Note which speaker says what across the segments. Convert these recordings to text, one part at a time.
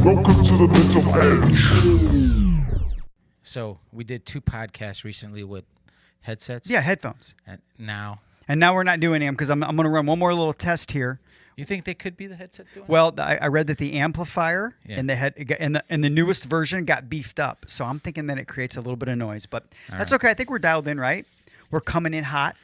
Speaker 1: Welcome to the Mental Edge.
Speaker 2: So we did 2 podcasts recently with headsets.
Speaker 3: Yeah, headphones.
Speaker 2: And now
Speaker 3: we're not doing them because I'm going to run one more little test here.
Speaker 2: you think they could be the headset doing it?
Speaker 3: Well, I read that the amplifier
Speaker 2: Yeah.
Speaker 3: in the newest version got beefed up, so I'm thinking that it creates a little bit of noise. But that's
Speaker 2: right.
Speaker 3: okay. I think we're dialed in, right? We're coming in hot,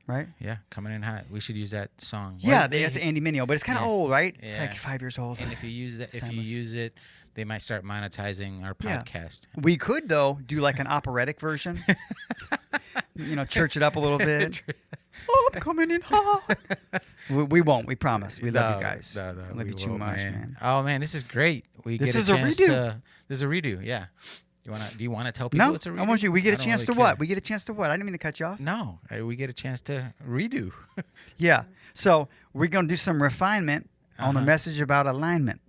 Speaker 3: right?
Speaker 2: Yeah, coming in hot. We should use that song.
Speaker 3: Yeah, that's Andy Mineo, but it's kind of old, right? It's
Speaker 2: Yeah.
Speaker 3: like 5 years old.
Speaker 2: And if you use that, if you
Speaker 3: timeless.
Speaker 2: use it, they might start monetizing our
Speaker 3: Yeah.
Speaker 2: podcast.
Speaker 3: We could though do like an operatic version. Church it up a little bit. Oh, I'm coming in hot. We won't. We promise. We love you guys.
Speaker 2: No,
Speaker 3: We love
Speaker 2: we
Speaker 3: you too
Speaker 2: won't,
Speaker 3: much, man.
Speaker 2: Oh man, this is great.
Speaker 3: This
Speaker 2: get
Speaker 3: is
Speaker 2: a
Speaker 3: a
Speaker 2: chance
Speaker 3: redo.
Speaker 2: to. This is a redo. Yeah. Do you want to tell people
Speaker 3: No,
Speaker 2: it's a redo?
Speaker 3: I want you. We get a
Speaker 2: don't
Speaker 3: chance
Speaker 2: really
Speaker 3: to what?
Speaker 2: care.
Speaker 3: We get a chance to what? I didn't mean to cut you off.
Speaker 2: No, we get a chance to redo.
Speaker 3: Yeah. So we're gonna do some refinement on the message about alignment.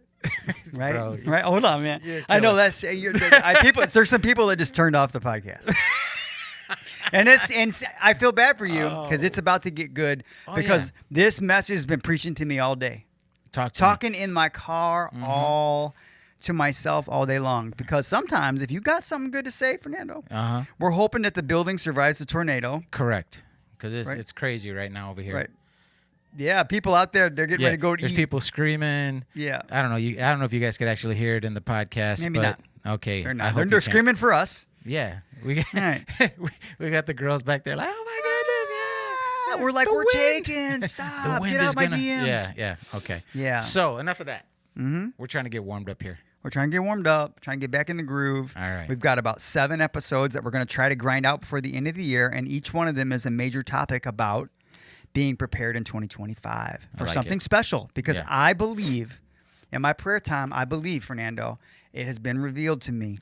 Speaker 3: Right?
Speaker 2: Bro,
Speaker 3: right. Hold on, man.
Speaker 2: you're a
Speaker 3: I know
Speaker 2: killer.
Speaker 3: that's people. There's some people that just turned off the podcast. And I feel bad for you because it's about to get good because this message has been preaching to me all day. Talking in my car all to myself all day long because sometimes if you got something good to say, Fernando, we're hoping that the building survives the tornado.
Speaker 2: Correct. Because
Speaker 3: Right.
Speaker 2: it's crazy right now over here.
Speaker 3: Right. Yeah, people out there, they're getting ready to go to
Speaker 2: There's
Speaker 3: eat.
Speaker 2: people screaming.
Speaker 3: Yeah.
Speaker 2: I don't know. I don't know if you guys could actually hear it in the podcast.
Speaker 3: Maybe
Speaker 2: but,
Speaker 3: not.
Speaker 2: Okay.
Speaker 3: They're
Speaker 2: I
Speaker 3: not.
Speaker 2: hope you
Speaker 3: They're
Speaker 2: can.
Speaker 3: screaming for us.
Speaker 2: Yeah. We got,
Speaker 3: Right.
Speaker 2: we got the girls back there like, oh my goodness, yeah.
Speaker 3: We're like,
Speaker 2: The
Speaker 3: we're
Speaker 2: wind.
Speaker 3: taken.
Speaker 2: The
Speaker 3: Stop.
Speaker 2: wind
Speaker 3: Get out
Speaker 2: is
Speaker 3: of my
Speaker 2: gonna-
Speaker 3: DMs.
Speaker 2: Yeah. Okay.
Speaker 3: Yeah.
Speaker 2: So enough of that. We're trying to get warmed up here.
Speaker 3: We're trying to get warmed up, trying to get back in the groove.
Speaker 2: All right.
Speaker 3: We've got about 7 episodes that we're going to try to grind out before the end of the year, and each one of them is a major topic about being prepared in 2025 for
Speaker 2: like
Speaker 3: something
Speaker 2: it.
Speaker 3: special. Because
Speaker 2: Yeah.
Speaker 3: I believe, in my prayer time, Fernando, it has been revealed to me.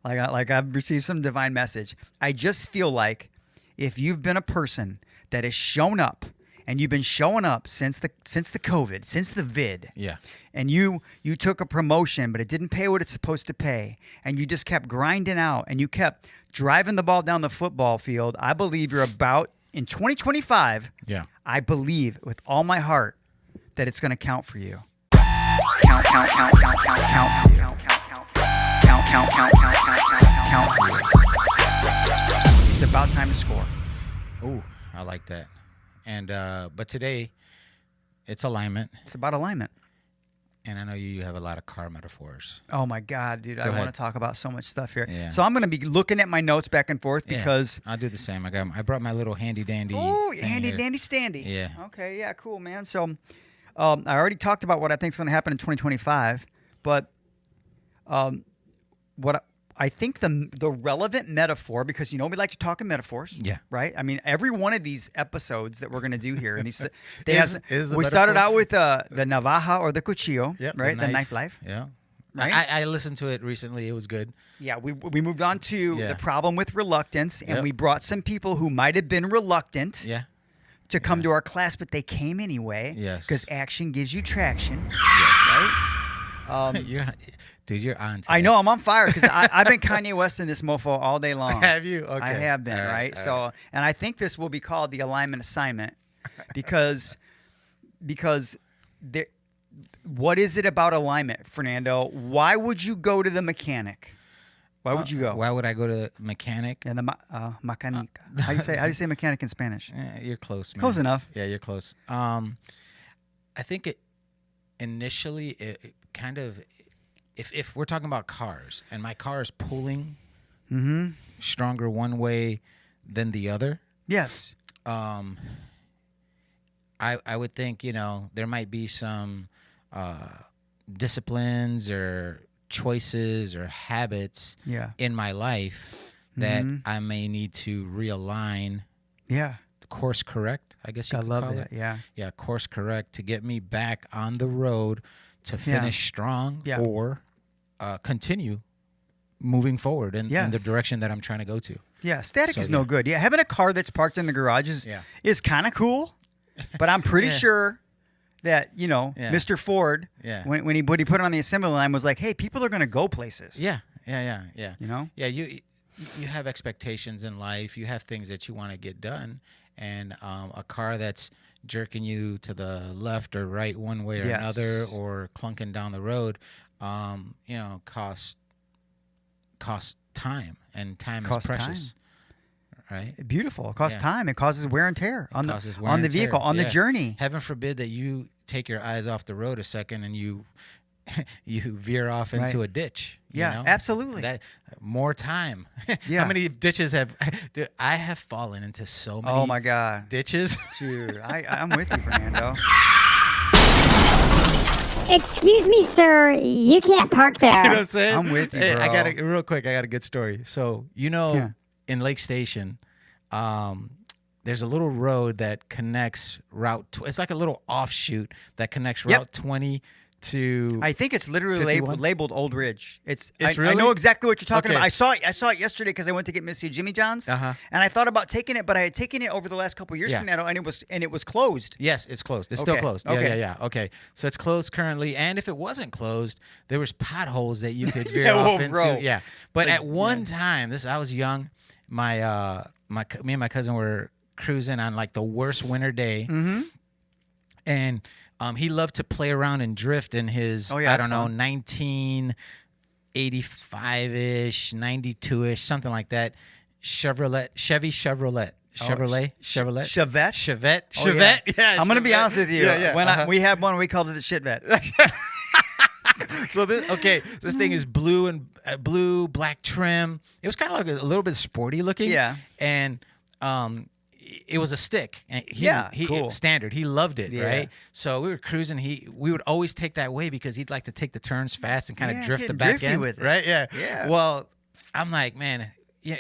Speaker 3: like I've received some divine message. I just feel like if you've been a person that has shown up, and you've been showing up since the COVID, since the vid,
Speaker 2: Yeah.
Speaker 3: and you took a promotion, but it didn't pay what it's supposed to pay, and you just kept grinding out, and you kept driving the ball down the football field, I believe you're about, in 2025,
Speaker 2: Yeah.
Speaker 3: I believe with all my heart that it's going to count for you. Count for you. Count for you. It's about time to score.
Speaker 2: Ooh, I like that. And but today, it's alignment,
Speaker 3: It's about alignment.
Speaker 2: and I know you have a lot of car metaphors.
Speaker 3: Oh my God, dude! I
Speaker 2: ahead.
Speaker 3: want to talk about so much stuff here.
Speaker 2: Yeah.
Speaker 3: So I'm going to be looking at my notes back and forth because.
Speaker 2: Yeah, I'll do the same. I brought my little handy dandy.
Speaker 3: Oh,
Speaker 2: thing
Speaker 3: handy
Speaker 2: here.
Speaker 3: dandy standy.
Speaker 2: Yeah.
Speaker 3: Okay. Yeah. Cool, man. So, I already talked about what I think is going to happen in 2025, but what I think the relevant metaphor, because we like to talk in metaphors.
Speaker 2: Yeah.
Speaker 3: Right. I mean, every one of these episodes that we're going to do here, and these
Speaker 2: Is a
Speaker 3: we started
Speaker 2: metaphor?
Speaker 3: out with the navaja or the cuchillo,
Speaker 2: Yep,
Speaker 3: right? The knife life.
Speaker 2: Yeah.
Speaker 3: Right?
Speaker 2: I listened to it recently. It was good.
Speaker 3: Yeah, we moved on to
Speaker 2: Yeah.
Speaker 3: the problem with reluctance, and
Speaker 2: Yep.
Speaker 3: we brought some people who might have been reluctant
Speaker 2: Yeah.
Speaker 3: to come to our class, but they came anyway.
Speaker 2: Yes.
Speaker 3: Because action gives you traction. Right?
Speaker 2: You're on.
Speaker 3: I know I'm on fire because I've been Kanye West in this mofo all day long.
Speaker 2: Have you? Okay.
Speaker 3: I have been,
Speaker 2: All
Speaker 3: right?
Speaker 2: all
Speaker 3: So, and I think this will be called the alignment assignment because there. What is it about alignment, Fernando? Why would you go to the mechanic? Why would you go?
Speaker 2: Why would I go to mechanic?
Speaker 3: Yeah, the mecánica. How do you say mechanic in Spanish?
Speaker 2: You're close, man.
Speaker 3: Close enough.
Speaker 2: Yeah, you're close. I think it kind of, if we're talking about cars and my car is pulling stronger one way than the other,
Speaker 3: Yes.
Speaker 2: I would think, there might be some disciplines or choices or habits
Speaker 3: Yeah.
Speaker 2: in my life that I may need to realign,
Speaker 3: Yeah.
Speaker 2: course correct, I guess you
Speaker 3: I
Speaker 2: could
Speaker 3: love
Speaker 2: call
Speaker 3: that.
Speaker 2: it.
Speaker 3: Yeah.
Speaker 2: Yeah, course correct to get me back on the road to finish strong
Speaker 3: Yeah.
Speaker 2: or continue moving forward in the
Speaker 3: Yes.
Speaker 2: direction that I'm trying to go to.
Speaker 3: Yeah. Static
Speaker 2: So,
Speaker 3: is no
Speaker 2: yeah.
Speaker 3: good. Yeah. Having a car that's parked in the garage is kind of cool, but I'm pretty
Speaker 2: Yeah.
Speaker 3: sure that Mr. Ford,
Speaker 2: Yeah.
Speaker 3: when he put it on the assembly line, was like, "Hey, people are going to go places."
Speaker 2: Yeah.
Speaker 3: You know?
Speaker 2: Yeah, you have expectations in life. You have things that you want to get done, and a car that's jerking you to the left or right one way or
Speaker 3: Yes.
Speaker 2: another, or clunking down the road, costs time, and time is
Speaker 3: Costs
Speaker 2: precious. Right?
Speaker 3: Beautiful. It costs
Speaker 2: Yeah.
Speaker 3: time. It causes wear and tear on
Speaker 2: Causes
Speaker 3: the
Speaker 2: wear
Speaker 3: on the
Speaker 2: and tear.
Speaker 3: vehicle, on the
Speaker 2: Yeah.
Speaker 3: journey.
Speaker 2: Heaven forbid that you take your eyes off the road a second and you you veer off into
Speaker 3: Right.
Speaker 2: a ditch.
Speaker 3: Yeah,
Speaker 2: you know?
Speaker 3: absolutely.
Speaker 2: That more time.
Speaker 3: Yeah.
Speaker 2: How many ditches have? Dude, I have fallen into so many.
Speaker 3: Oh my God.
Speaker 2: Ditches.
Speaker 3: Dude, I'm with you, Fernando.
Speaker 4: Excuse me, sir. You can't park there.
Speaker 2: You know what I'm saying?
Speaker 3: I'm with you,
Speaker 2: Hey, I got
Speaker 3: bro.
Speaker 2: real quick. I got a good story. So
Speaker 3: Yeah.
Speaker 2: in Lake Station, there's a little road that connects it's like a little offshoot that connects
Speaker 3: Yep.
Speaker 2: Route 20 to.
Speaker 3: I think it's literally
Speaker 2: 51?
Speaker 3: labeled Old Ridge. I
Speaker 2: really?
Speaker 3: know exactly what you're talking
Speaker 2: Okay.
Speaker 3: about. I saw it yesterday because I went to get Missy Jimmy John's,
Speaker 2: Uh-huh.
Speaker 3: and I thought about taking it, but I had taken it over the last couple of years,
Speaker 2: Yeah.
Speaker 3: Fernando, and it was closed.
Speaker 2: Yes, it's closed. It's still
Speaker 3: Okay,
Speaker 2: closed.
Speaker 3: okay.
Speaker 2: Yeah. Okay. So it's closed currently, and if it wasn't closed, there was potholes that you could veer
Speaker 3: Yeah,
Speaker 2: off
Speaker 3: whoa,
Speaker 2: into.
Speaker 3: bro.
Speaker 2: Yeah. But
Speaker 3: Like,
Speaker 2: at one time, I was young. Me and my cousin were cruising on like the worst winter day, and he loved to play around and drift in his
Speaker 3: Oh, yeah,
Speaker 2: I
Speaker 3: that's
Speaker 2: don't know
Speaker 3: fun.
Speaker 2: 1985-ish, 92-ish, something like that. Chevy Chevrolet. Chevrolet.
Speaker 3: Chevette?
Speaker 2: Chevette.
Speaker 3: Oh, yeah.
Speaker 2: Chevette. Yeah.
Speaker 3: I'm gonna be
Speaker 2: Chevette.
Speaker 3: honest with you.
Speaker 2: Yeah.
Speaker 3: When we had one, we called it the shit vet.
Speaker 2: So this thing is blue, black trim. It was kind of like a little bit sporty looking.
Speaker 3: Yeah.
Speaker 2: And it was a stick. And
Speaker 3: cool.
Speaker 2: Standard. He loved it,
Speaker 3: Yeah.
Speaker 2: right? So we were cruising. We would always take that way because he'd like to take the turns fast and kind of
Speaker 3: Yeah,
Speaker 2: drift the
Speaker 3: getting
Speaker 2: back
Speaker 3: drifty
Speaker 2: end,
Speaker 3: with it.
Speaker 2: right? Yeah.
Speaker 3: Yeah.
Speaker 2: Well, I'm like, man,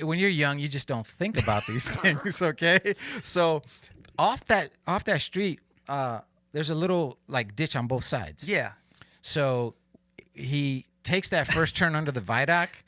Speaker 2: when you're young, you just don't think about these things, okay? So off that street, there's a little like ditch on both sides.
Speaker 3: Yeah.
Speaker 2: So he takes that first turn under the viaduct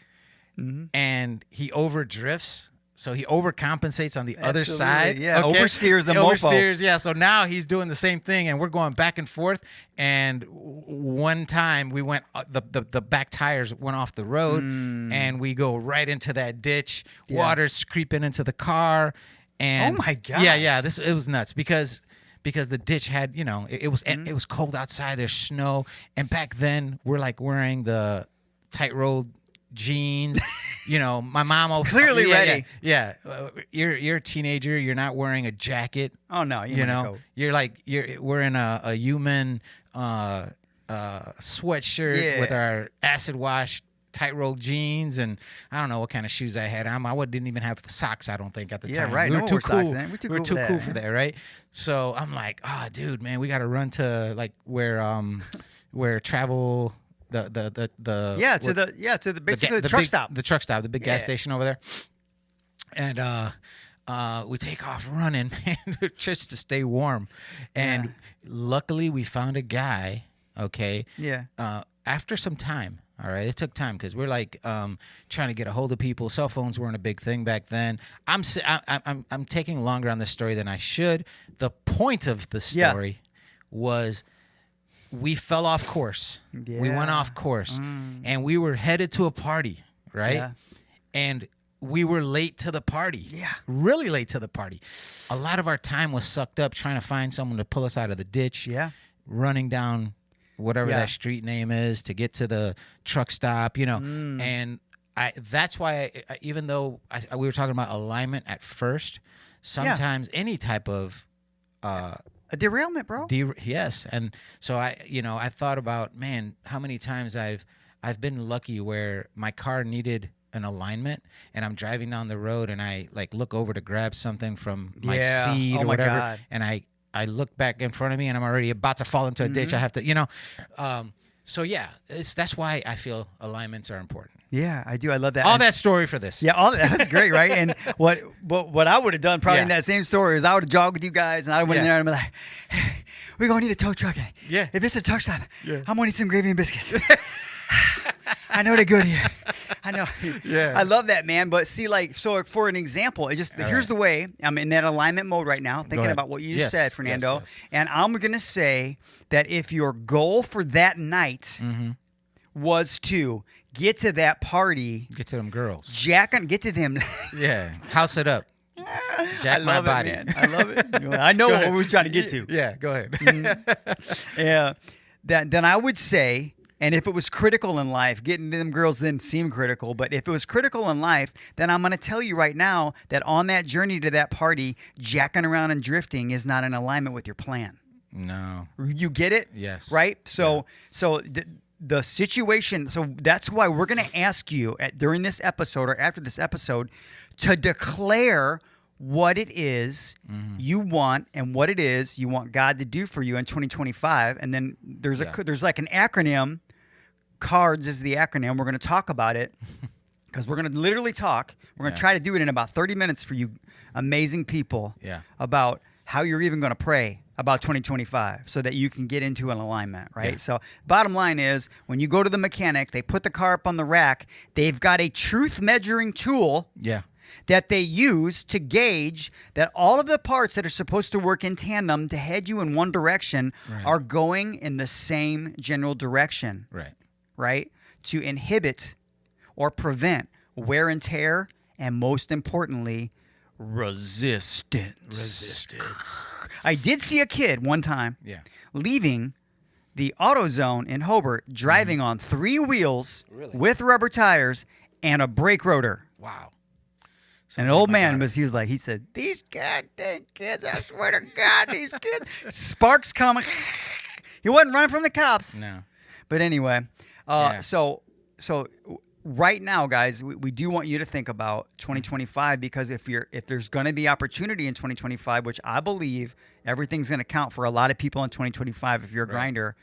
Speaker 2: and he overdrifts. So he overcompensates on the other
Speaker 3: Absolutely,
Speaker 2: side.
Speaker 3: yeah. Oversteers the
Speaker 2: He
Speaker 3: mofo.
Speaker 2: oversteers, yeah. So now he's doing the same thing, and we're going back and forth. And one time we went, the back tires went off the road, and we go right into that ditch.
Speaker 3: Yeah.
Speaker 2: Water's creeping into the car, and
Speaker 3: Oh, my God.
Speaker 2: yeah. It was nuts because the ditch had, it was cold outside. There's snow, and back then we're like wearing the tight rolled jeans. My mom always
Speaker 3: Clearly ready.
Speaker 2: Yeah. You're a teenager. You're not wearing a jacket.
Speaker 3: Oh no,
Speaker 2: You know, you're wearing a human sweatshirt
Speaker 3: Yeah.
Speaker 2: with our acid wash tight rolled jeans, and I don't know what kind of shoes I had. I didn't even have socks. I don't think at the
Speaker 3: Yeah,
Speaker 2: time.
Speaker 3: right.
Speaker 2: We
Speaker 3: No
Speaker 2: were
Speaker 3: one
Speaker 2: too
Speaker 3: wore
Speaker 2: cool.
Speaker 3: socks then. We're too
Speaker 2: We were
Speaker 3: cool
Speaker 2: too
Speaker 3: for
Speaker 2: cool
Speaker 3: that,
Speaker 2: for
Speaker 3: man.
Speaker 2: that, right? So I'm like, dude, man, we got to run to like where travel.
Speaker 3: Basically the truck stop.
Speaker 2: The truck stop, the big gas
Speaker 3: Yeah.
Speaker 2: station over there. And we take off running, man, just to stay warm. And luckily we found a guy, okay?
Speaker 3: Yeah.
Speaker 2: After some time, all right? It took time because we're like trying to get a hold of people. Cell phones weren't a big thing back then. I'm taking longer on this story than I should. The point of the story was we fell off course. We went
Speaker 3: Yeah.
Speaker 2: off course, and we were headed to a party, right?
Speaker 3: Yeah.
Speaker 2: And we were late to the party.
Speaker 3: Yeah.
Speaker 2: Really late to the party. A lot of our time was sucked up trying to find someone to pull us out of the ditch.
Speaker 3: Yeah.
Speaker 2: Running down whatever
Speaker 3: Yeah.
Speaker 2: that street name is to get to the truck stop, And that's why, even though we were talking about alignment at first, sometimes any type of
Speaker 3: A derailment, bro.
Speaker 2: yes, and so I thought about, man, how many times I've been lucky where my car needed an alignment, and I'm driving down the road and I like look over to grab something from my
Speaker 3: Yeah.
Speaker 2: seat
Speaker 3: Oh
Speaker 2: or
Speaker 3: my
Speaker 2: whatever,
Speaker 3: God.
Speaker 2: and I look back in front of me and I'm already about to fall into a ditch. I have to, so yeah, that's why I feel alignments are important.
Speaker 3: Yeah, I do. I love that.
Speaker 2: All
Speaker 3: And
Speaker 2: that story for this.
Speaker 3: Yeah, that's great, right? And what I would have done probably in
Speaker 2: Yeah.
Speaker 3: that same story is I would have jogged with you guys, and I went in
Speaker 2: Yeah.
Speaker 3: there and I'm like, hey, we're gonna need a tow truck.
Speaker 2: Yeah.
Speaker 3: If it's a truck stop, I'm gonna need some gravy and biscuits. I know they're good here. I know.
Speaker 2: Yeah.
Speaker 3: I love that, man. But see, like, so for an example, here's
Speaker 2: right.
Speaker 3: the way. I'm in that alignment mode right now, thinking
Speaker 2: ahead.
Speaker 3: about what you
Speaker 2: Yes,
Speaker 3: just said, Fernando.
Speaker 2: yes.
Speaker 3: And I'm gonna say that if your goal for that night was to get to that party,
Speaker 2: Get to them girls.
Speaker 3: get to them.
Speaker 2: Yeah, house it up. Jack
Speaker 3: I
Speaker 2: my
Speaker 3: love
Speaker 2: body.
Speaker 3: it, man. I love it. I know
Speaker 2: Go
Speaker 3: what
Speaker 2: ahead.
Speaker 3: we're trying to get to.
Speaker 2: Yeah, go ahead.
Speaker 3: Yeah. Then I would say And if it was critical in life, getting to them girls didn't seem critical. But if it was critical in life, then I'm going to tell you right now that on that journey to that party, jacking around and drifting is not in alignment with your plan.
Speaker 2: No.
Speaker 3: You get it?
Speaker 2: Yes.
Speaker 3: Right? So the situation, so that's why we're going to ask you during this episode or after this episode to declare what it is you want and what it is you want God to do for you in 2025. And then there's like an acronym. CARDS is the acronym. We're going to talk about it because we're going to literally talk. We're going to try to do it in about 30 minutes for you amazing people about how you're even going to pray about 2025 so that you can get into an alignment, right?
Speaker 2: Yeah.
Speaker 3: So bottom line is when you go to the mechanic, they put the car up on the rack. They've got a truth measuring tool that they use to gauge that all of the parts that are supposed to work in tandem to head you in one direction are going in the same general direction. Right? To inhibit or prevent wear and tear, and most importantly, resistance. I did see a kid one time leaving the AutoZone in Hobart driving on 3 wheels with rubber tires and a brake rotor.
Speaker 2: Wow.
Speaker 3: And an old man he said, these goddamn kids, I swear to God, these kids. Sparks coming. He wasn't running from the cops.
Speaker 2: No.
Speaker 3: But anyway, so right now, guys, we do want you to think about 2025 because if there's going to be opportunity in 2025, which I believe everything's going to count for a lot of people in 2025 if you're a grinder,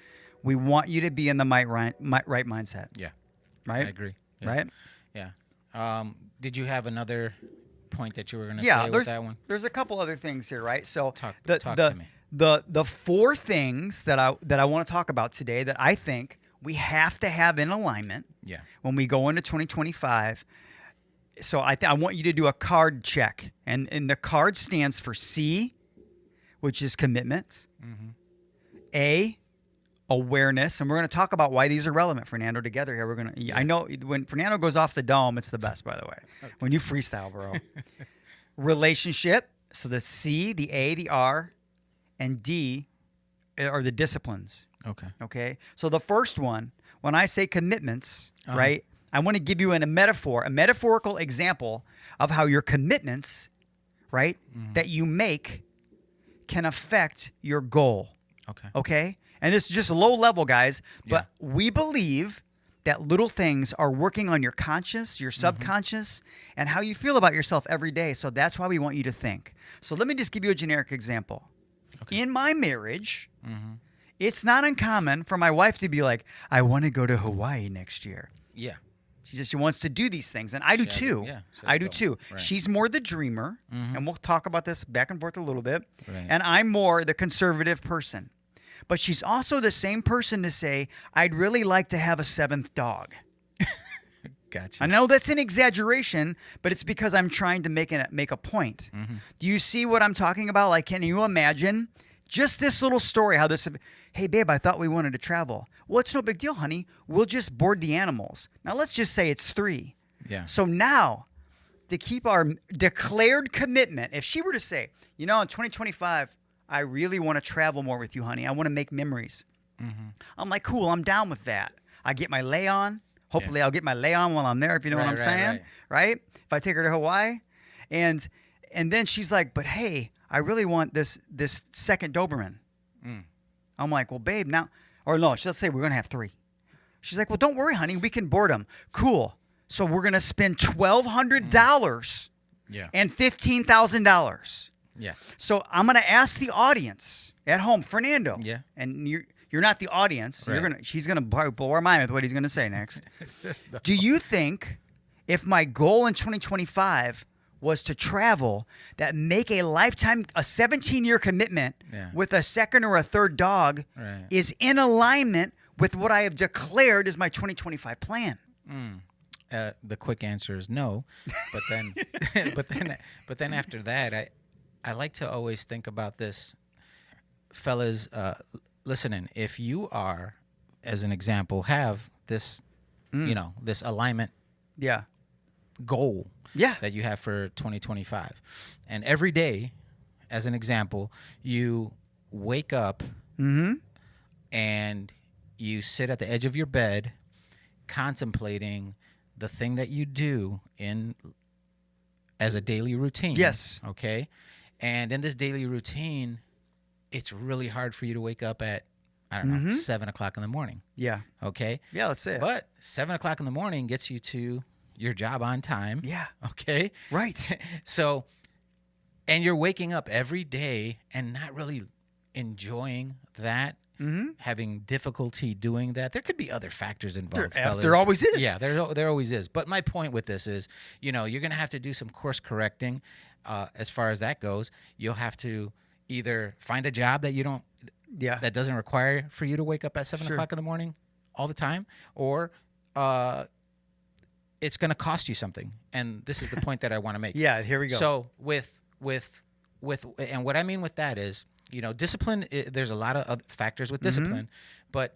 Speaker 3: we want you to be in the right mindset.
Speaker 2: Yeah.
Speaker 3: Right?
Speaker 2: I agree. Yeah.
Speaker 3: Right?
Speaker 2: Yeah. Did you have another point that you were going to say with that one?
Speaker 3: There's a couple other things here, right? So
Speaker 2: talk to me.
Speaker 3: The 4 things that I want to talk about today that I think we have to have in alignment when we go into 2025. So I want you to do a card check. And the card stands for C, which is commitment. A, awareness. And we're going to talk about why these are relevant, Fernando, together here. We're going to. I know when Fernando goes off the dome, it's the best, by the way. Okay. When you freestyle, bro. Relationship. So the C, the A, the R, and D are the disciplines. Okay. So the first one, when I say commitments, right, I want to give you a metaphorical example of how your commitments, right, that you make can affect your goal. Okay. And it's just low level, guys, but we believe that little things are working on your conscious, your subconscious, and how you feel about yourself every day. So that's why we want you to think. So let me just give you a generic example. In my marriage, it's not uncommon for my wife to be like, I want to go to Hawaii next year.
Speaker 2: Yeah.
Speaker 3: She wants to do these things. And I do too. I do too. Right. She's more the dreamer. And we'll talk about this back and forth a little bit. Right. And I'm more the conservative person. But she's also the same person to say, I'd really like to have a 7th dog.
Speaker 2: Gotcha.
Speaker 3: I know that's an exaggeration, but it's because I'm trying to make a point. Do you see what I'm talking about? Like, can you imagine just this little story, how this, hey, babe, I thought we wanted to travel. Well, it's no big deal, honey. We'll just board the animals. Now, let's just say it's 3.
Speaker 2: Yeah.
Speaker 3: So now, to keep our declared commitment, if she were to say, in 2025, I really want to travel more with you, honey. I want to make memories. I'm like, cool, I'm down with that. I get my lay on. Hopefully I'll get my lay on while I'm there, if you know what I'm saying. Right? If I take her to Hawaii. And then she's like, but hey, I really want this second Doberman. I'm like, well, babe, now, or no, let's say we're going to have 3. She's like, well, don't worry, honey. We can board them. Cool. So we're going to spend $1,200 and $15,000.
Speaker 2: Yeah.
Speaker 3: So I'm going to ask the audience at home, Fernando.
Speaker 2: Yeah.
Speaker 3: And you're not the audience.
Speaker 2: Right.
Speaker 3: She's going to blow our mind with what he's going to say next. Do you think if my goal in 2025 was to travel, that make a lifetime, a 17-year commitment with a 2nd or a 3rd dog is in alignment with what I have declared as my 2025 plan?
Speaker 2: The quick answer is no, but then, but then after that, I like to always think about this, fellas. Listening, if you are, as an example, have this, this alignment, goal, that you have for 2025, and every day, as an example, you wake up, and you sit at the edge of your bed contemplating the thing that you do as a daily routine.
Speaker 3: Yes.
Speaker 2: Okay. And in this daily routine, it's really hard for you to wake up at, I don't know, 7 o'clock in the morning.
Speaker 3: Yeah.
Speaker 2: Okay.
Speaker 3: Yeah, let's say it.
Speaker 2: But 7 o'clock in the morning gets you to your job on time.
Speaker 3: Yeah.
Speaker 2: Okay.
Speaker 3: Right.
Speaker 2: So, and you're waking up every day and not really enjoying that, having difficulty doing that. There could be other factors involved, fellas.
Speaker 3: There always is.
Speaker 2: Yeah, there always is. But my point with this is, you're going to have to do some course correcting as far as that goes. You'll have to either find a job that you don't, that doesn't require for you to wake up at 7 o'clock in the morning all the time, or it's going to cost you something. And this is the point that I want to make.
Speaker 3: Yeah, here we go.
Speaker 2: So with and what I mean with that is, discipline, there's a lot of other factors with discipline, but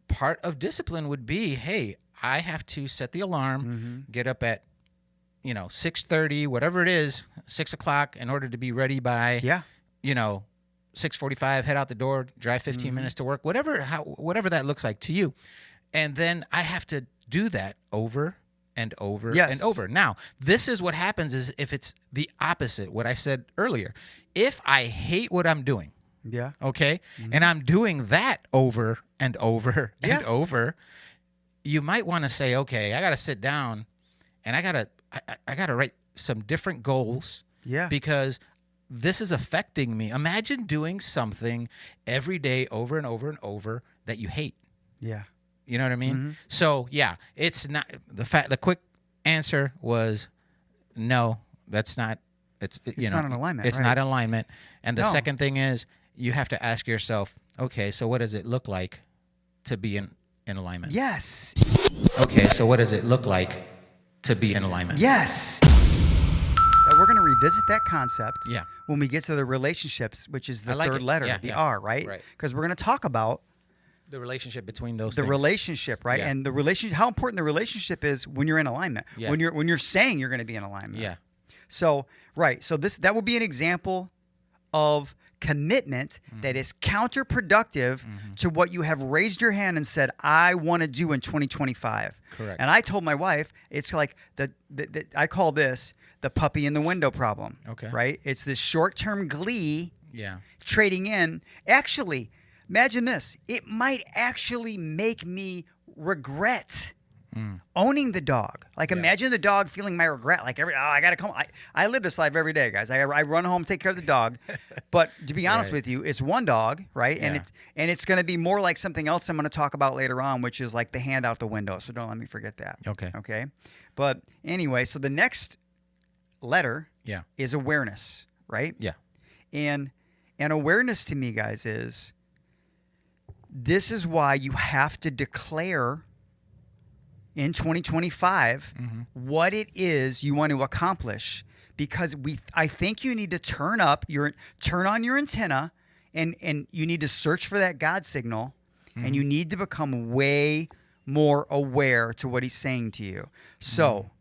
Speaker 2: part of discipline would be, hey, I have to set the alarm, get up at, 6:30, whatever it is, 6 o'clock in order to be ready by, 6:45, head out the door, drive 15 minutes to work, whatever that looks like to you. And then I have to do that over and over and over. Now, this is what happens is if it's the opposite, what I said earlier. If I hate what I'm doing, okay, and I'm doing that over and over and over, you might want to say, okay, I got to sit down and I got to write some different goals because this is affecting me. Imagine doing something every day over and over and over that you hate.
Speaker 3: Yeah.
Speaker 2: You know what I mean? So it's not the quick answer was no, that's not. It's
Speaker 3: not in alignment.
Speaker 2: It's not in alignment. And the second thing is you have to ask yourself, okay, so what does it look like to be in alignment?
Speaker 3: Yes.
Speaker 2: Okay, so what does it look like to be in alignment?
Speaker 3: Yes. We're going to revisit that concept when we get to the relationships, which is the third letter, the R, right? Because we're going to talk about
Speaker 2: the relationship between those
Speaker 3: the
Speaker 2: things.
Speaker 3: Relationship, right? And the relationship, how important the relationship is when you're in alignment. When you're saying you're going to be in alignment.
Speaker 2: Yeah.
Speaker 3: So so that would be an example of commitment that is counterproductive to what you have raised your hand and said, I want to do in 2025.
Speaker 2: Correct.
Speaker 3: And I told my wife, it's like I call this the puppy in the window problem. Okay. Right? It's this short-term glee trading in. Actually, imagine this. It might actually make me regret owning the dog. Like imagine the dog feeling my regret. Like I got to come. I live this life every day, guys. I run home, take care of the dog. But to be honest with you, it's one dog, right?
Speaker 2: Yeah.
Speaker 3: And it's going to be more like something else I'm going to talk about later on, which is like the hand out the window. So don't let me forget that.
Speaker 2: Okay.
Speaker 3: Okay. But anyway, so the next letter is awareness, right?
Speaker 2: Yeah.
Speaker 3: And awareness to me, guys, is this is why you have to declare in 2025 what it is you want to accomplish, because I think you need to turn on your antenna and you need to search for that God signal and you need to become way more aware to what he's saying to you. So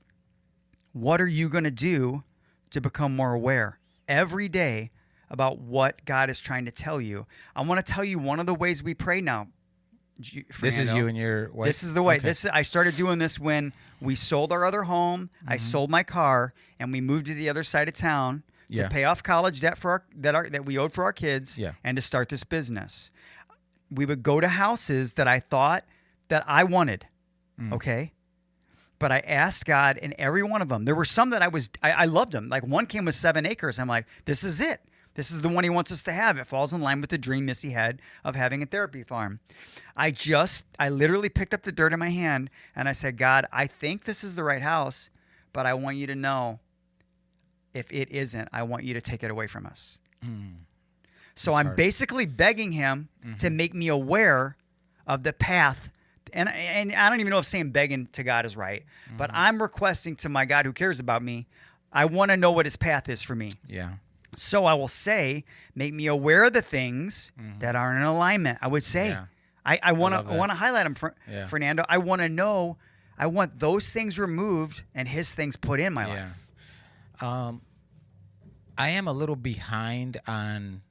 Speaker 3: what are you going to do to become more aware every day about what God is trying to tell you? I want to tell you one of the ways we pray now. Fernando.
Speaker 2: This is you and your wife?
Speaker 3: This is the way.
Speaker 2: Okay.
Speaker 3: I started doing this when we sold our other home. I sold my car and we moved to the other side of town to pay off college debt that we owed for our kids and to start this business. We would go to houses that I thought that I wanted, okay? But I asked God in every one of them. There were some that I loved them. Like one came with 7 acres. I'm like, this is it. This is the one he wants us to have. It falls in line with the dream Missy had of having a therapy farm. I literally picked up the dirt in my hand and I said, God, I think this is the right house, but I want you to know if it isn't, I want you to take it away from us. So I'm basically begging him to make me aware of the path. And I don't even know if saying begging to God is right, but I'm requesting to my God who cares about me, I want to know what his path is for me.
Speaker 2: Yeah.
Speaker 3: So I will say, make me aware of the things that are in alignment. I would say, I want to highlight them, Fernando. I want to know, I want those things removed and his things put in my life.
Speaker 2: I am a little behind on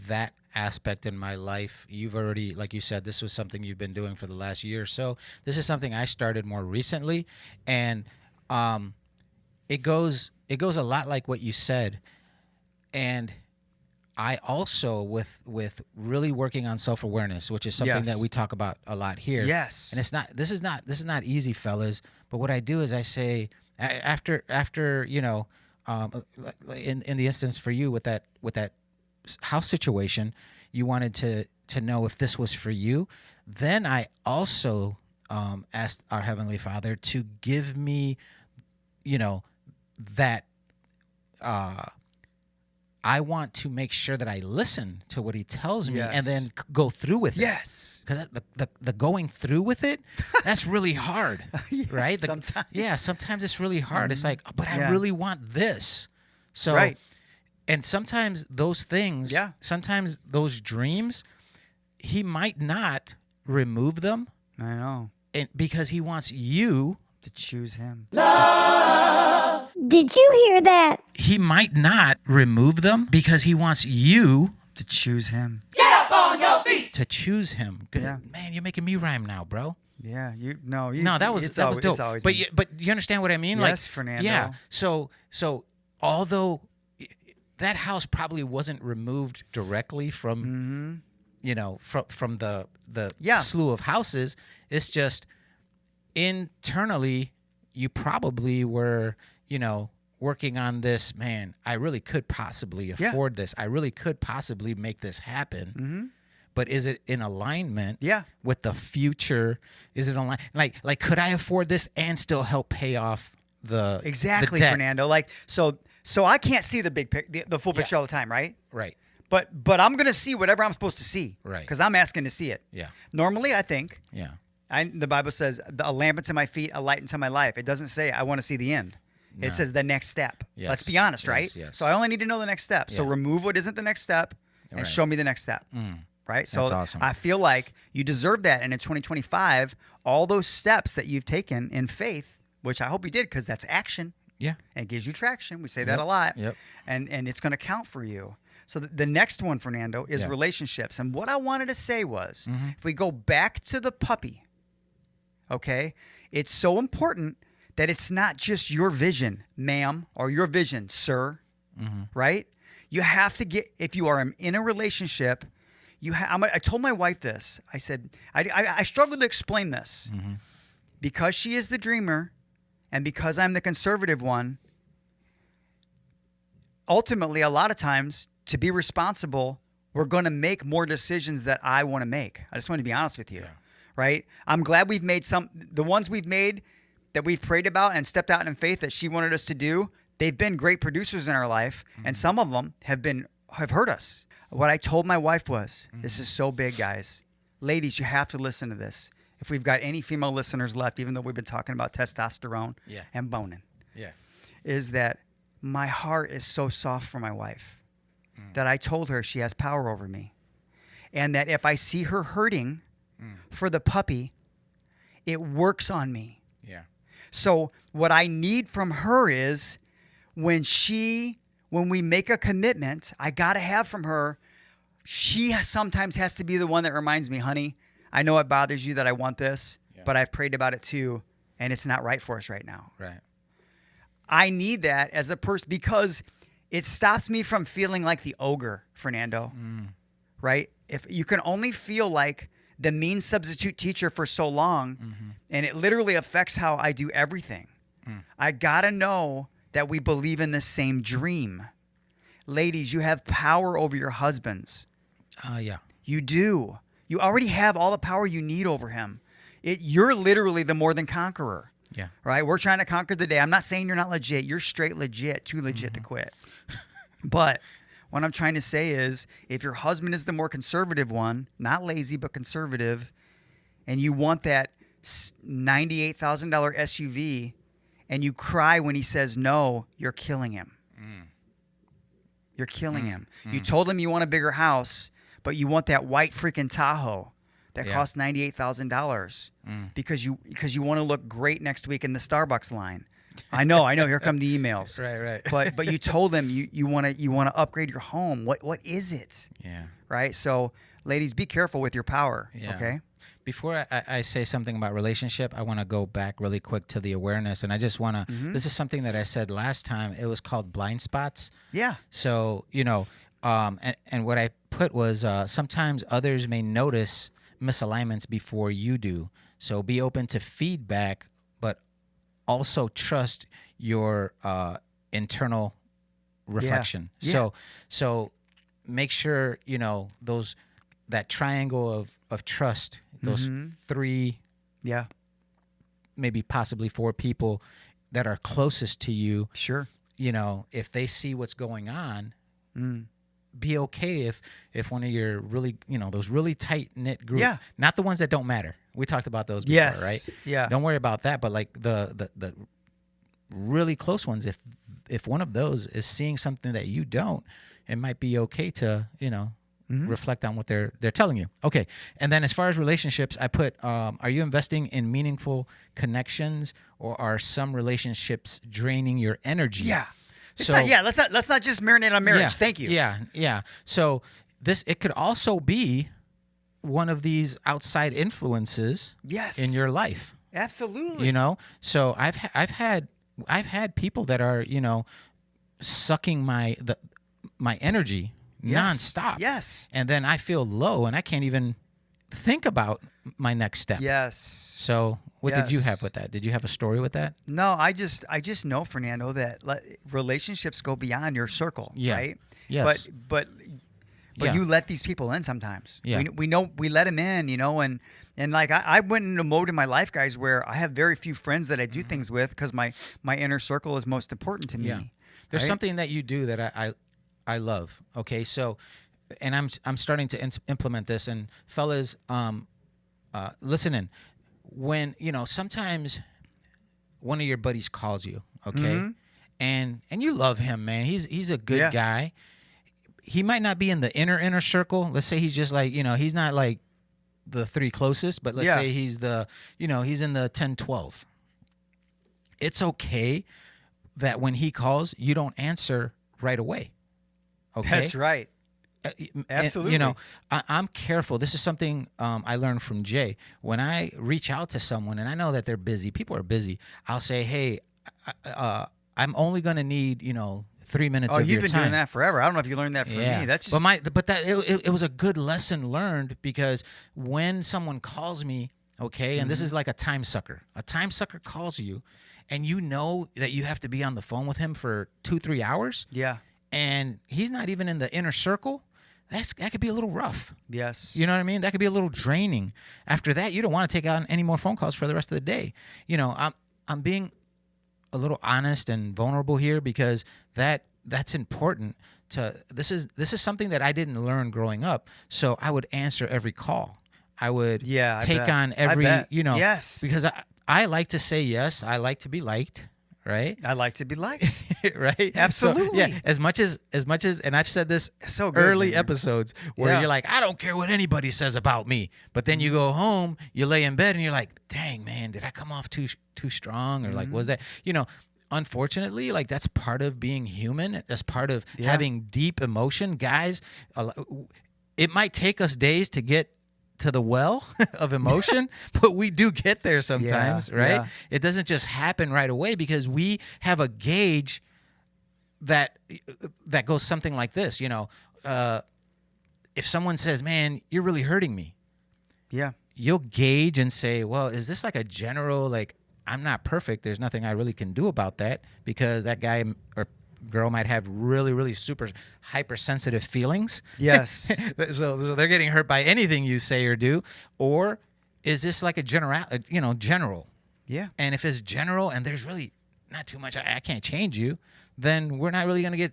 Speaker 2: that aspect in my life. You've already, like you said, this was something you've been doing for the last year or so. This is something I started more recently, and it goes a lot like what you said. And I also, with really working on self-awareness, which is something that we talk about a lot here.
Speaker 3: Yes.
Speaker 2: And this is not easy, fellas. But what I do is I say, after in the instance for you with that house situation, you wanted to know if this was for you. Then I also asked our Heavenly Father to give me, that I want to make sure that I listen to what He tells me and then go through with it.
Speaker 3: Yes.
Speaker 2: Because the going through with it, that's really hard, right?
Speaker 3: Sometimes.
Speaker 2: Sometimes it's really hard. It's like, but I really want this. So, and sometimes those things, sometimes those dreams, He might not remove them.
Speaker 3: I know.
Speaker 2: Because He wants you
Speaker 3: to choose Him.
Speaker 4: Did you hear that?
Speaker 2: He might not remove them because He wants you
Speaker 3: to choose Him.
Speaker 5: Get up on your feet.
Speaker 2: To choose Him. Good.
Speaker 3: Yeah.
Speaker 2: Man, you're making me rhyme now, bro.
Speaker 3: Yeah,
Speaker 2: that was dope. But you understand what I mean?
Speaker 3: Yes, Fernando.
Speaker 2: Yeah. So although that house probably wasn't removed directly from from the slew of houses, it's just internally you probably were, working on this. Man, I really could possibly afford this. I really could possibly make this happen.
Speaker 3: Mm-hmm.
Speaker 2: But is it in alignment
Speaker 3: Yeah.
Speaker 2: with the future? Is it aligned? Like, could I afford this and still help pay off the
Speaker 3: Exactly,
Speaker 2: the debt?
Speaker 3: Fernando. Like, so I can't see the full picture all the time, right?
Speaker 2: Right.
Speaker 3: But I'm gonna see whatever I'm supposed to see,
Speaker 2: Right.
Speaker 3: Because I'm asking to see it.
Speaker 2: Yeah.
Speaker 3: Normally, I think
Speaker 2: Yeah.
Speaker 3: the Bible says a lamp unto my feet, a light unto my life. It doesn't say I want to see the end.
Speaker 2: No.
Speaker 3: It says the next step.
Speaker 2: Yes.
Speaker 3: Let's be honest,
Speaker 2: Yes,
Speaker 3: right?
Speaker 2: yes.
Speaker 3: So I only need to know the next step. So
Speaker 2: Yeah.
Speaker 3: remove what isn't the next step and
Speaker 2: Right.
Speaker 3: show me the next step. Right? So
Speaker 2: That's awesome.
Speaker 3: I feel like you deserve that. And in 2025, all those steps that you've taken in faith, which I hope you did because that's action.
Speaker 2: Yeah.
Speaker 3: And it gives you traction. We say that
Speaker 2: Yep.
Speaker 3: a lot.
Speaker 2: Yep.
Speaker 3: And it's going to count for you. So the next one, Fernando, is
Speaker 2: Yeah.
Speaker 3: relationships. And what I wanted to say was, if we go back to the puppy, okay, it's so important that it's not just your vision, ma'am, or your vision, sir, right? You have to get, if you are in a relationship, I told my wife this. I said, I struggled to explain this. Because she is the dreamer and because I'm the conservative one, ultimately, a lot of times, to be responsible, we're going to make more decisions that I want to make. I just want to be honest with you, right? I'm glad we've made the ones we've made that we've prayed about and stepped out in faith that she wanted us to do. They've been great producers in our life, and some of them have hurt us. What I told my wife was, this is so big, guys. Ladies, you have to listen to this. If we've got any female listeners left, even though we've been talking about testosterone and boning, is that my heart is so soft for my wife that I told her she has power over me. And that if I see her hurting for the puppy, it works on me.
Speaker 2: Yeah.
Speaker 3: So what I need from her is when we make a commitment, I got to have from her, she sometimes has to be the one that reminds me, honey, I know it bothers you that I want this, but I've prayed about it too, and it's not right for us right now.
Speaker 2: Right.
Speaker 3: I need that as a person because it stops me from feeling like the ogre, Fernando, right? If you can only feel like the mean substitute teacher for so long, and it literally affects how I do everything. I got to know that we believe in the same dream. Ladies, you have power over your husbands.
Speaker 2: Yeah.
Speaker 3: You do. You already have all the power you need over him. You're literally the more than conqueror.
Speaker 2: Yeah.
Speaker 3: Right? We're trying to conquer the day. I'm not saying you're not legit. You're straight legit, too legit to quit. But what I'm trying to say is if your husband is the more conservative one, not lazy, but conservative, and you want that $98,000 SUV and you cry when he says no, you're killing him. You're killing him. You told him you want a bigger house, but you want that white freaking Tahoe that costs $98,000 because you want to look great next week in the Starbucks line. I know. Here come the emails.
Speaker 2: Right.
Speaker 3: But you told them you want to upgrade your home. What is it?
Speaker 2: Yeah.
Speaker 3: Right. So, ladies, be careful with your power.
Speaker 2: Yeah.
Speaker 3: Okay.
Speaker 2: Before I say something about relationship, I want to go back really quick to the awareness. And I just want to, this is something that I said last time. It was called blind spots.
Speaker 3: Yeah.
Speaker 2: So, and what I put was sometimes others may notice misalignments before you do. So be open to feedback, but also trust your internal reflection.
Speaker 3: Yeah.
Speaker 2: So make sure, that triangle of trust, those 3, maybe possibly 4 people that are closest to you.
Speaker 3: Sure.
Speaker 2: If they see what's going on, be okay if one of your really, those really tight knit group, not the ones that don't matter. We talked about those before, right?
Speaker 3: Yeah.
Speaker 2: Don't worry about that. But like the really close ones, if one of those is seeing something that you don't, it might be okay to, reflect on what they're telling you. Okay. And then as far as relationships, I put, are you investing in meaningful connections, or are some relationships draining your energy?
Speaker 3: Yeah. Let's not just marinate on marriage. Thank you.
Speaker 2: Yeah. So it could also be one of these outside influences in your life.
Speaker 3: Absolutely.
Speaker 2: So I've had people that are, sucking my energy nonstop.
Speaker 3: Yes.
Speaker 2: And then I feel low and I can't even think about my next step.
Speaker 3: Yes.
Speaker 2: So what did you have with that? Did you have a story with that?
Speaker 3: No, I just know, Fernando, that relationships go beyond your circle, right?
Speaker 2: Yes.
Speaker 3: But you let these people in sometimes.
Speaker 2: Yeah.
Speaker 3: We know we let them in, and like I went into a mode in my life, guys, where I have very few friends that I do things with because my inner circle is most important to me.
Speaker 2: Yeah. There's something that you do that I love. Okay, so, and I'm starting to implement this. And fellas, listen in. When sometimes one of your buddies calls you, okay, and you love him, man. He's a good guy. He might not be in the inner circle. Let's say he's just like he's not like the 3 closest, but let's say he's he's in the 10, 12. It's okay that when he calls, you don't answer right away. Okay?
Speaker 3: That's right. Absolutely.
Speaker 2: And, I'm careful. This is something I learned from Jay. When I reach out to someone and I know that they're busy, people are busy, I'll say, hey, I'm only going to need, 3 minutes of your time.
Speaker 3: Oh, you've been doing that forever. I don't know if you learned that from me. That's just...
Speaker 2: It was a good lesson learned, because when someone calls me, okay, and this is like a time sucker. A time sucker calls you, and you know that you have to be on the phone with him for 2-3 hours.
Speaker 3: Yeah.
Speaker 2: And he's not even in the inner circle. That could be a little rough.
Speaker 3: Yes.
Speaker 2: You know what I mean? That could be a little draining. After that, you don't want to take on any more phone calls for the rest of the day. I'm being a little honest and vulnerable here, because that's important. This is something that I didn't learn growing up. So I would answer every call. I would take on every,
Speaker 3: Yes.
Speaker 2: because I like to say yes. I like to be liked. Right?
Speaker 3: I like to be liked.
Speaker 2: Right?
Speaker 3: Absolutely.
Speaker 2: So, as much as, and I've said this
Speaker 3: so good,
Speaker 2: early
Speaker 3: man.
Speaker 2: episodes where you're like, I don't care what anybody says about me. But then you go home, you lay in bed, and you're like, dang, man, did I come off too strong? Or like, was that, unfortunately, like, that's part of being human. That's part of having deep emotion. Guys, it might take us days to get to the well of emotion, but we do get there sometimes, right?
Speaker 3: Yeah.
Speaker 2: It doesn't just happen right away, because we have a gauge that goes something like this. If someone says, man, you're really hurting me.
Speaker 3: Yeah.
Speaker 2: You'll gauge and say, well, is this like a general, like, I'm not perfect, there's nothing I really can do about that, because that guy or girl might have really, really super hypersensitive feelings.
Speaker 3: Yes.
Speaker 2: so they're getting hurt by anything you say or do. Or is this like a general?
Speaker 3: Yeah.
Speaker 2: And if it's general and there's really not too much, I can't change you, then we're not really going to get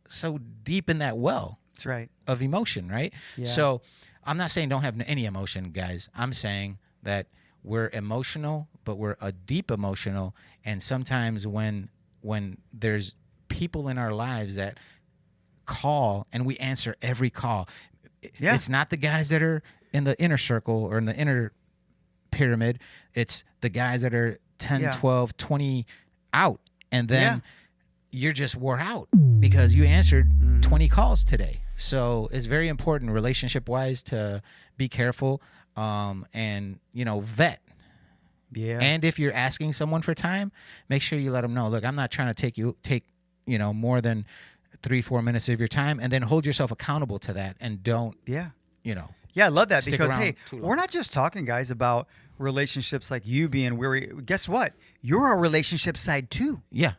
Speaker 2: so deep in that well.
Speaker 3: That's right.
Speaker 2: Of emotion, right?
Speaker 3: Yeah.
Speaker 2: So I'm not saying don't have any emotion, guys. I'm saying that we're emotional, but we're a deep emotional. And sometimes when there's people in our lives that call and we answer every call. It's not the guys that are in the inner circle or in the inner pyramid. It's the guys that are 10, 12, 20 out, and then
Speaker 3: Yeah.
Speaker 2: you're just wore out because you answered 20 calls today. So it's very important relationship wise to be careful, and vet.
Speaker 3: Yeah.
Speaker 2: And if you're asking someone for time, make sure you let them know, look, I'm not trying to take more than 3-4 minutes of your time, and then hold yourself accountable to that, and don't
Speaker 3: Yeah.
Speaker 2: you know
Speaker 3: Yeah, I love that
Speaker 2: stick
Speaker 3: because,
Speaker 2: around
Speaker 3: hey,
Speaker 2: too long.
Speaker 3: we're not just talking, guys, about relationships like you being weary. Guess what? You're a relationship side too.
Speaker 2: yeah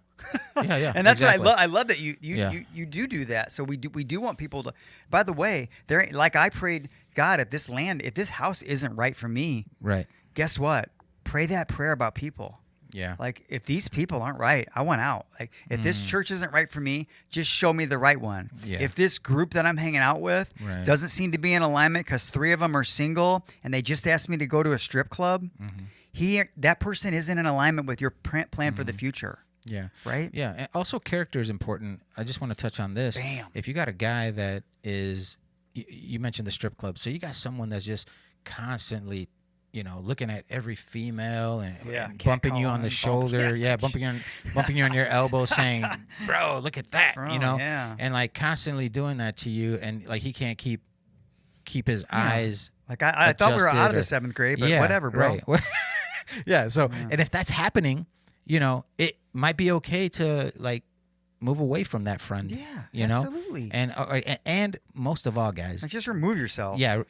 Speaker 3: And that's
Speaker 2: exactly.
Speaker 3: what I love that you
Speaker 2: Yeah.
Speaker 3: you do that. So we do want people to. By the way, there, like I prayed, God, if this house isn't right for me,
Speaker 2: Right.
Speaker 3: guess what? Pray that prayer about people.
Speaker 2: Yeah.
Speaker 3: Like, if these people aren't right, I want out. Like, if this church isn't right for me, just show me the right one.
Speaker 2: Yeah.
Speaker 3: If this group that I'm hanging out with
Speaker 2: Right.
Speaker 3: doesn't seem to be in alignment because 3 of them are single and they just asked me to go to a strip club, that person isn't in alignment with your plan for the future.
Speaker 2: Yeah.
Speaker 3: Right?
Speaker 2: Yeah. And also, character is important. I just want to touch on this.
Speaker 3: Bam.
Speaker 2: If you got a guy that is, you mentioned the strip club, so you got someone that's just constantly, looking at every female and,
Speaker 3: Yeah,
Speaker 2: and bumping you on the
Speaker 3: catcalling,
Speaker 2: shoulder, bumping you on your elbow, saying, "Bro, look at that,"
Speaker 3: Bro, yeah.
Speaker 2: and like constantly doing that to you, and like he can't keep his eyes.
Speaker 3: Like, I thought we were out of the
Speaker 2: adjusted
Speaker 3: 7th grade, but
Speaker 2: Yeah,
Speaker 3: whatever, bro.
Speaker 2: Right. Yeah. So, and if that's happening, it might be okay to like move away from that friend.
Speaker 3: Yeah,
Speaker 2: know?
Speaker 3: absolutely.
Speaker 2: And most of all, guys.
Speaker 3: Like, just remove yourself.
Speaker 2: Yeah.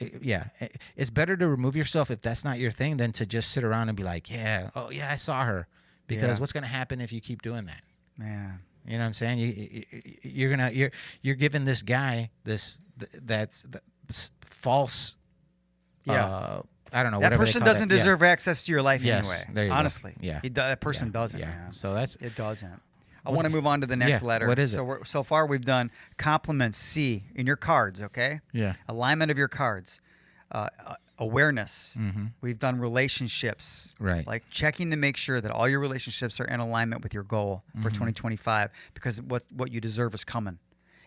Speaker 2: It's better to remove yourself if that's not your thing than to just sit around and be like, yeah, oh yeah, I saw her. Because
Speaker 3: Yeah.
Speaker 2: what's gonna happen if you keep doing that?
Speaker 3: Man.
Speaker 2: You know what I'm saying? You're giving this guy that's false.
Speaker 3: Yeah.
Speaker 2: I don't know.
Speaker 3: That
Speaker 2: whatever they
Speaker 3: person
Speaker 2: call
Speaker 3: doesn't
Speaker 2: that. Yeah.
Speaker 3: deserve access to your life
Speaker 2: Yes,
Speaker 3: anyway.
Speaker 2: there you go.
Speaker 3: Honestly.
Speaker 2: Yeah.
Speaker 3: That person
Speaker 2: Yeah,
Speaker 3: doesn't,
Speaker 2: yeah.
Speaker 3: man.
Speaker 2: So that's
Speaker 3: It doesn't. I
Speaker 2: What's
Speaker 3: want to
Speaker 2: it-
Speaker 3: move on to the next
Speaker 2: Yeah,
Speaker 3: letter.
Speaker 2: what is it?
Speaker 3: So far we've done compliments, C, in your cards, okay?
Speaker 2: Yeah.
Speaker 3: Alignment of your cards. Awareness. We've done relationships.
Speaker 2: Right.
Speaker 3: Like checking to make sure that all your relationships are in alignment with your goal for 2025, because what you deserve is coming.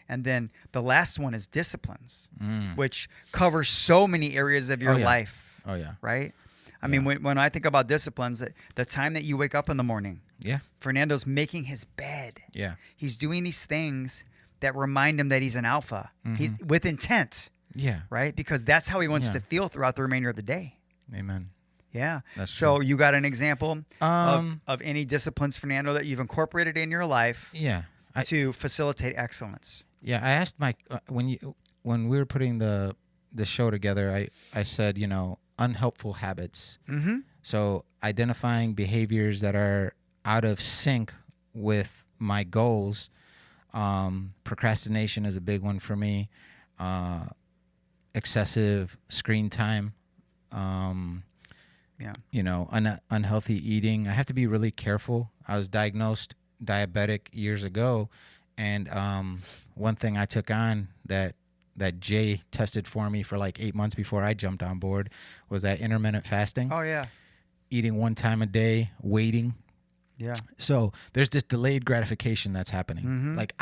Speaker 3: And then the last one is disciplines, which covers so many areas of your
Speaker 2: Oh, yeah.
Speaker 3: life.
Speaker 2: Oh, yeah.
Speaker 3: Right? I mean, when I think about disciplines, the time that you wake up in the morning,
Speaker 2: Yeah.
Speaker 3: Fernando's making his bed.
Speaker 2: Yeah.
Speaker 3: He's doing these things that remind him that he's an alpha. He's with intent,
Speaker 2: Yeah.
Speaker 3: right? Because that's how he wants
Speaker 2: Yeah.
Speaker 3: to feel throughout the remainder of the day.
Speaker 2: Amen.
Speaker 3: Yeah.
Speaker 2: That's
Speaker 3: so you got an example
Speaker 2: Um,
Speaker 3: of any disciplines, Fernando, that you've incorporated in your life
Speaker 2: Yeah.
Speaker 3: to facilitate excellence?
Speaker 2: Yeah. I asked Mike when we were putting the show together. I said unhelpful habits.
Speaker 3: Mm-hmm.
Speaker 2: So identifying behaviors that are out of sync with my goals. Procrastination is a big one for me. Excessive screen time.
Speaker 3: Yeah.
Speaker 2: Unhealthy eating. I have to be really careful. I was diagnosed diabetic years ago, and one thing I took on that Jay tested for me for like 8 months before I jumped on board was that intermittent fasting.
Speaker 3: Oh, yeah.
Speaker 2: Eating one time a day, waiting.
Speaker 3: Yeah.
Speaker 2: So there's this delayed gratification that's happening. Like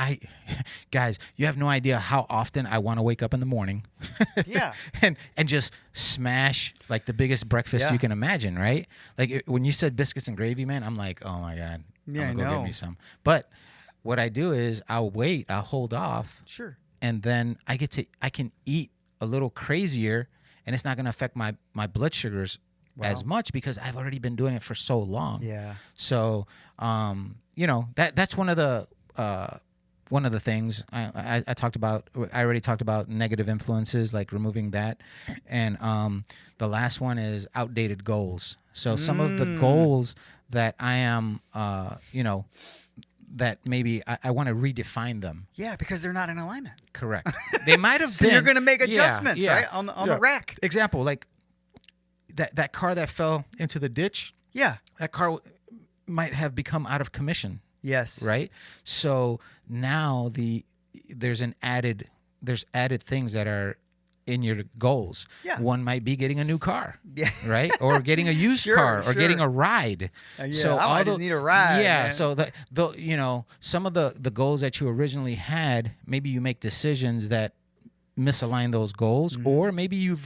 Speaker 2: guys, you have no idea how often I want to wake up in the morning,
Speaker 3: Yeah.
Speaker 2: and just smash like the biggest breakfast
Speaker 3: Yeah.
Speaker 2: you can imagine, right? Like when you said biscuits and gravy, man, I'm like, oh my god,
Speaker 3: Yeah,
Speaker 2: I'm gonna
Speaker 3: I
Speaker 2: go
Speaker 3: know.
Speaker 2: get me some. But what I do is I'll hold off,
Speaker 3: Sure.
Speaker 2: and then I can eat a little crazier, and it's not gonna affect my blood sugars as much because I've already been doing it for so long.
Speaker 3: Yeah.
Speaker 2: So, that's one of the things I talked about. I already talked about negative influences, like removing that, and the last one is outdated goals. So some of the goals that I am, that maybe I want to redefine them.
Speaker 3: Yeah, because they're not in alignment.
Speaker 2: Correct. They might have
Speaker 3: So
Speaker 2: been.
Speaker 3: you're going to make
Speaker 2: Yeah,
Speaker 3: adjustments,
Speaker 2: yeah,
Speaker 3: right? On the
Speaker 2: yeah.
Speaker 3: rack.
Speaker 2: Example, like that car that fell into the ditch.
Speaker 3: Yeah.
Speaker 2: That car might have become out of commission.
Speaker 3: Yes.
Speaker 2: Right. So now there's added things that are in your goals.
Speaker 3: Yeah.
Speaker 2: One might be getting a new car.
Speaker 3: Yeah.
Speaker 2: Right. Or getting a used
Speaker 3: Sure,
Speaker 2: car, or
Speaker 3: sure.
Speaker 2: getting a ride.
Speaker 3: Yeah, I just need a ride,
Speaker 2: Yeah.
Speaker 3: man.
Speaker 2: So some of the goals that you originally had, maybe you make decisions that misalign those goals,
Speaker 3: Mm-hmm.
Speaker 2: or maybe you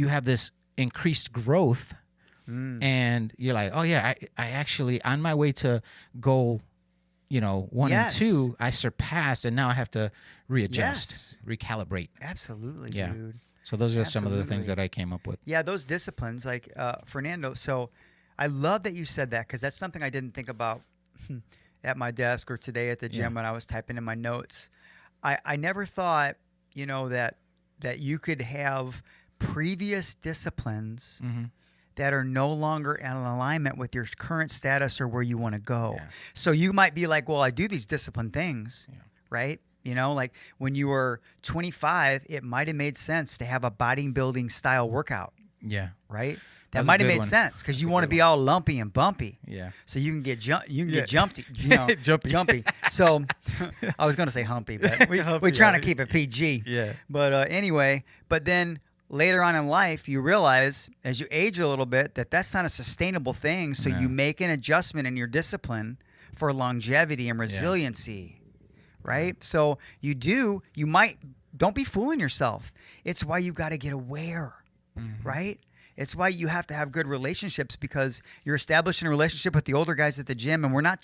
Speaker 2: have this increased growth and you're like, oh yeah, I actually on my way to goal, 1 and 2, I surpassed, and now I have to readjust, recalibrate.
Speaker 3: Absolutely,
Speaker 2: Yeah.
Speaker 3: dude.
Speaker 2: So those are some of the things that I came up with.
Speaker 3: Yeah, those disciplines, like Fernando. So I love that you said that, because that's something I didn't think about at my desk or today at the gym when I was typing in my notes. I never thought, that you could have previous disciplines that are no longer in alignment with your current status or where you want to go.
Speaker 2: Yeah.
Speaker 3: So you might be like, well, I do these discipline things, right? Like when you were 25, it might have made sense to have a bodybuilding style workout.
Speaker 2: Yeah.
Speaker 3: Right?
Speaker 2: That's
Speaker 3: That
Speaker 2: a
Speaker 3: might have
Speaker 2: good
Speaker 3: made
Speaker 2: one.
Speaker 3: sense, because
Speaker 2: That's
Speaker 3: you
Speaker 2: a
Speaker 3: want to
Speaker 2: good
Speaker 3: be all lumpy and bumpy.
Speaker 2: Yeah.
Speaker 3: So you can get jumpy.
Speaker 2: Jumpy.
Speaker 3: Jumpy. So I was going to say humpy, but we're trying to keep it PG.
Speaker 2: Yeah.
Speaker 3: But anyway, but then later on in life, you realize as you age a little bit that that's not a sustainable thing. So you make an adjustment in your discipline for longevity and resiliency, right? So don't be fooling yourself. It's why you got to get aware, right? It's why you have to have good relationships, because you're establishing a relationship with the older guys at the gym, and we're not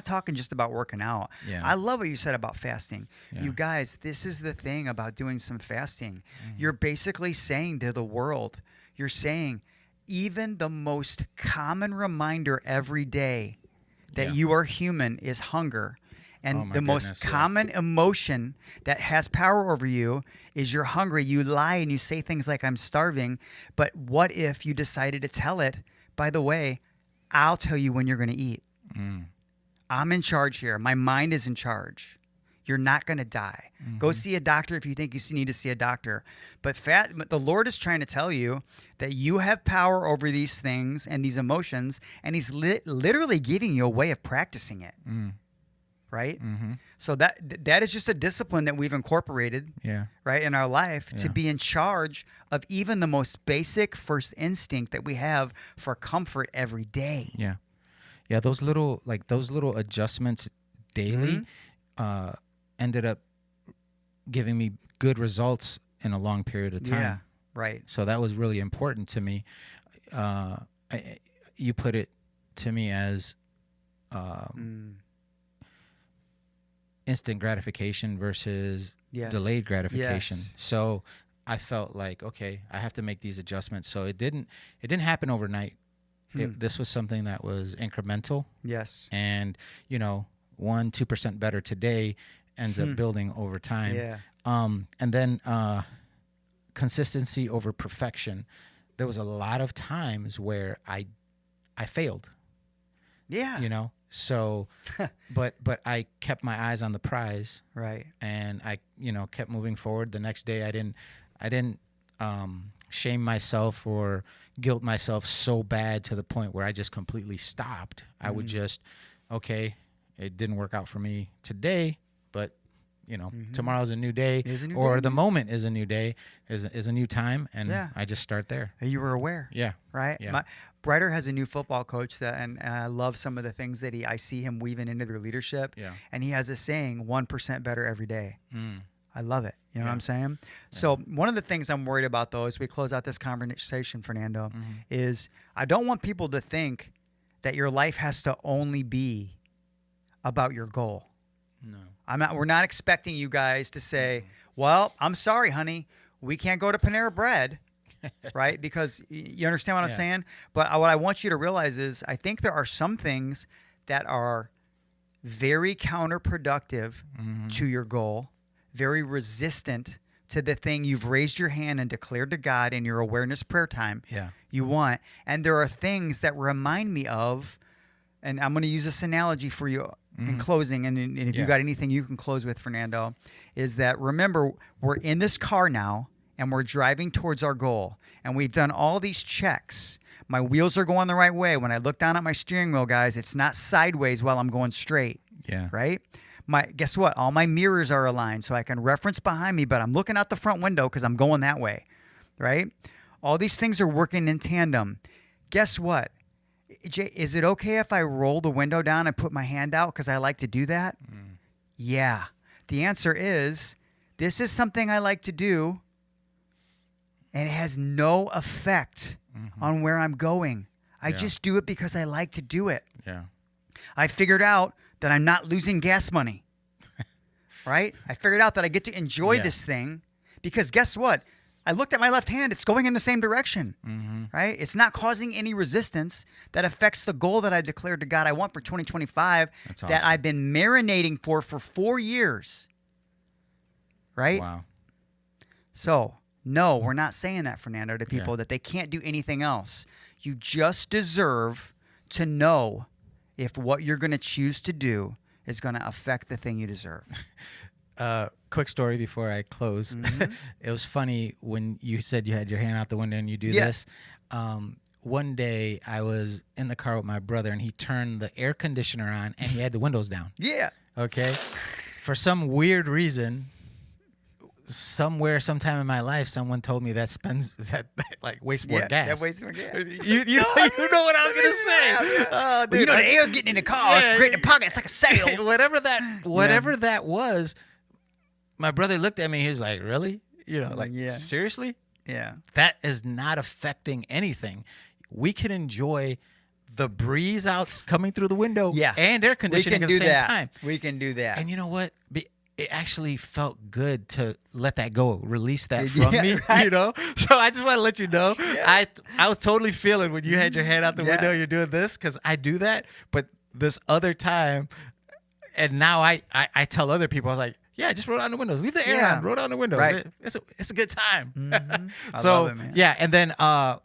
Speaker 3: talking just about working out.
Speaker 2: Yeah.
Speaker 3: I love what you said about fasting.
Speaker 2: Yeah.
Speaker 3: You guys, this is the thing about doing some fasting. You're basically saying to the world, you're saying, even the most common reminder every day that you are human is hunger. And the most common emotion that has power over you is you're hungry. You lie and you say things like, I'm starving. But what if you decided to tell it, by the way, I'll tell you when you're going to eat. I'm in charge here. My mind is in charge. You're not going to die. Go see a doctor if you think you need to see a doctor. But the Lord is trying to tell you that you have power over these things and these emotions, and he's literally giving you a way of practicing it. Right? So that is just a discipline that we've incorporated, right, in our life to be in charge of even the most basic first instinct that we have for comfort every day.
Speaker 2: Yeah. Yeah, those little adjustments daily ended up giving me good results in a long period of time.
Speaker 3: Yeah, right.
Speaker 2: So that was really important to me. You put it to me as instant gratification versus delayed gratification.
Speaker 3: Yes.
Speaker 2: So I felt like, okay, I have to make these adjustments. So it didn't happen overnight. This was something that was incremental.
Speaker 3: Yes.
Speaker 2: And 1-2% better today ends up building over time.
Speaker 3: Yeah.
Speaker 2: And then consistency over perfection. There was a lot of times where I failed.
Speaker 3: Yeah.
Speaker 2: So, but I kept my eyes on the prize,
Speaker 3: Right.
Speaker 2: and I, kept moving forward. The next day, I didn't shame myself or guilt myself so bad to the point where I just completely stopped. I would just, okay, it didn't work out for me today, but tomorrow's a new day, the moment is a new day, is a new time, and I just start there.
Speaker 3: You were aware.
Speaker 2: Yeah.
Speaker 3: Right.
Speaker 2: Yeah.
Speaker 3: Brighter has a new football coach and I love some of the things that I see him weaving into their leadership.
Speaker 2: Yeah.
Speaker 3: And he has a saying, 1% better every day. I love it. You know what I'm saying?
Speaker 2: Yeah.
Speaker 3: So one of the things I'm worried about, though, as we close out this conversation, Fernando, is I don't want people to think that your life has to only be about your goal.
Speaker 2: No.
Speaker 3: We're not expecting you guys to say, well, I'm sorry, honey, we can't go to Panera Bread, right? Because you understand what I'm saying? But what I want you to realize is I think there are some things that are very counterproductive to your goal, very resistant to the thing you've raised your hand and declared to God in your awareness prayer time you want. And there are things that remind me of, and I'm going to use this analogy for you in closing, and if you got anything you can close with, Fernando, is that remember, we're in this car now, and we're driving towards our goal, and we've done all these checks. My wheels are going the right way. When I look down at my steering wheel, guys, it's not sideways while I'm going straight.
Speaker 2: Yeah.
Speaker 3: Right? Guess what? All my mirrors are aligned, so I can reference behind me, but I'm looking out the front window because I'm going that way. Right? All these things are working in tandem. Guess what? Jay, is it okay if I roll the window down and put my hand out because I like to do that? Yeah. The answer is, this is something I like to do, and it has no effect on where I'm going. I just do it because I like to do it.
Speaker 2: Yeah.
Speaker 3: I figured out that I'm not losing gas money. Right? I figured out that I get to enjoy this thing because guess what? I looked at my left hand. It's going in the same direction. Right? It's not causing any resistance that affects the goal that I declared to God I want for 2025
Speaker 2: That's
Speaker 3: that
Speaker 2: awesome.
Speaker 3: I've been marinating for 4 years. Right?
Speaker 2: Wow.
Speaker 3: So, no, we're not saying that, Fernando, to people that they can't do anything else. You just deserve to know if what you're going to choose to do is going to affect the thing you deserve.
Speaker 2: Quick story before I close. It was funny when you said you had your hand out the window and you do this. One day I was in the car with my brother and he turned the air conditioner on and he had the windows down.
Speaker 3: Yeah.
Speaker 2: Okay. For some weird reason, sometime in my life, someone told me that wastes more gas.
Speaker 3: That wastes more gas.
Speaker 2: You know what I was gonna say. Oh, dude,
Speaker 3: the air's getting in the car. It's creating a pocket. It's like a sail.
Speaker 2: whatever that was. My brother looked at me. He was like, "Really? Seriously?
Speaker 3: Yeah.
Speaker 2: That is not affecting anything. We can enjoy the breeze out coming through the window and air conditioning at the same time.
Speaker 3: We can do that.
Speaker 2: And you know what? It actually felt good to let that go, release that from me,
Speaker 3: right.
Speaker 2: you know? So I just want to let you know, I was totally feeling when you had your hand out the window, you're doing this, because I do that. But this other time, and now I tell other people, I was like, yeah, just roll down the windows. Leave the air on. Roll down the windows.
Speaker 3: Right.
Speaker 2: It's a good time.
Speaker 3: I
Speaker 2: So,
Speaker 3: love it, man.
Speaker 2: yeah, and then a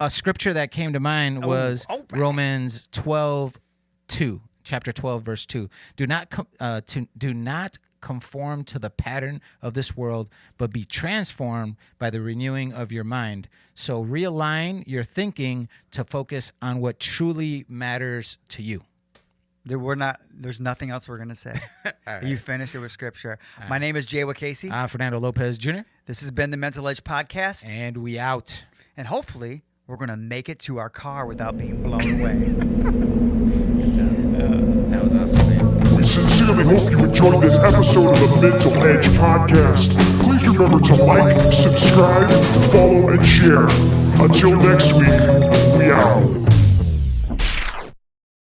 Speaker 2: scripture that came to mind was Romans 12:2, chapter 12, verse 2. Do not conform to the pattern of this world, but be transformed by the renewing of your mind. So realign your thinking to focus on what truly matters to you.
Speaker 3: There's nothing else we're going to say.
Speaker 2: Right.
Speaker 3: You finished it with scripture. My name is Jay Wakasey.
Speaker 2: Fernando Lopez Jr.
Speaker 3: This has been the Mental Edge Podcast.
Speaker 2: And we out.
Speaker 3: And hopefully, we're going to make it to our car without being blown away.
Speaker 2: Good job. That was awesome, man.
Speaker 1: We sincerely hope you enjoyed this episode of the Mental Edge Podcast. Please remember to like, subscribe, follow, and share. Until next week, we out.